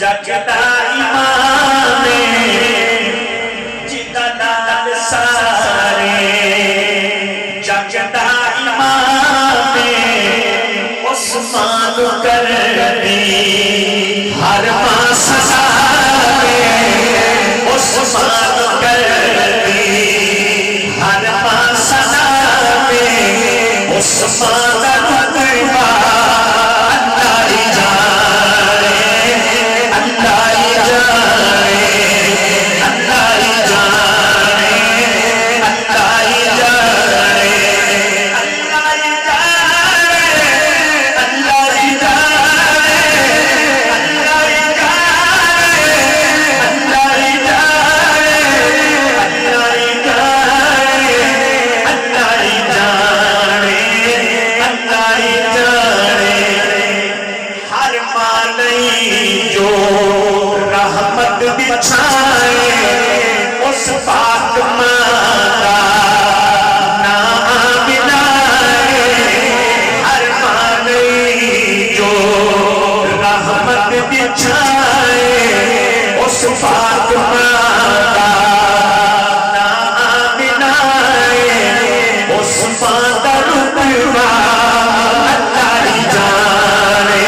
جگدا امام جدا نال سارے جگدا امام عثمان کر دی ہر ماں سارے عثمان کر دی ہر ماں سارے عثمان رتبہ اللہ ہی جانے اللہ ہی جانے اللہ ہی جانے اللہ ہی جانے اللہ ہی جانے اللہ ہی جانے اللہ ہی جانے اللہ ہی جانے اللہ ہی جانے اللہ ہی جانے اللہ ہی جانے ہر مالی جو رحمت بچھائے اس پاک ماں کا نام بلائے ہر مالی جو رحمت بچھائے اس پاک ماں کا نام بلائے اس ماں کا رتبہ اللہ ہی جانے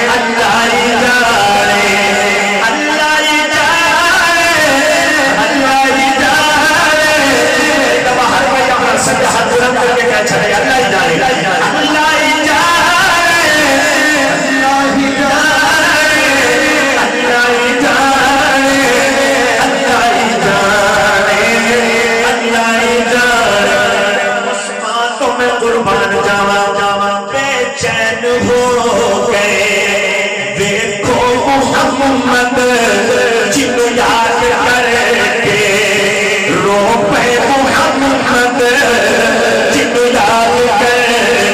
اللہ ہی جانے اللہ ہی جانے اللہ ہی جانے تب ہر کوئی اپنا سب ہاتھ بلند کر کے کہہ چلے اللہ ہی جانے اللہ ہی جانے اللہ ہی جانے اللہ ہی جانے اللہ ہی جانے اللہ ہی جانے اس باتوں میں قربان جاواں بے چین ہو گئے دیکھو محمد جن یاد کر کے رو پہ محمد جن یاد کر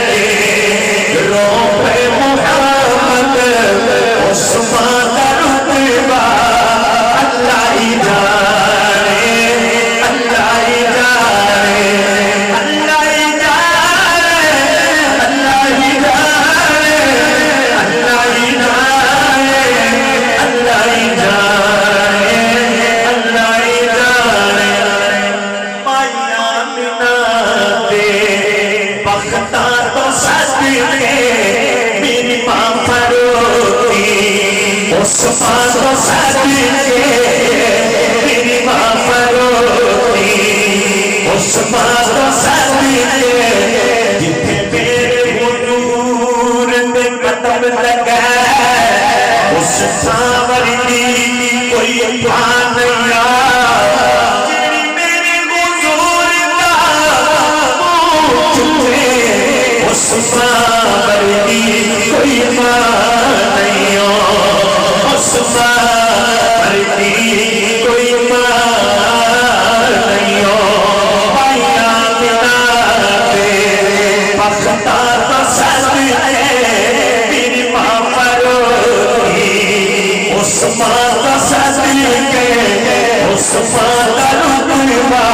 کے رو پہ محمد عثمان کا رتبہ اللہ ہی جانے اللہ ہی جانے اللہ ہی جانے اللہ ہی جانے اللہ ہی جانے اللہ ہی جانے اللہ ہی جانے مایا آمنہ دے بختار تو صدقے میری ماں فروختی عثمان تو صدقے میری ماں فروختی عثمان تو صدقے جتنے میرے حضور میں قدم لگا اس ساوری کوئی پان نہیں جیڑی میرے حضور کا چلے اس ساوری کوئی پان نہیں اس ساوری کوئی پان نہیں مایا آمنہ دے بختار تو صدقے میری ماں فروختی عثمان کا صدقے عثمان کا رتبہ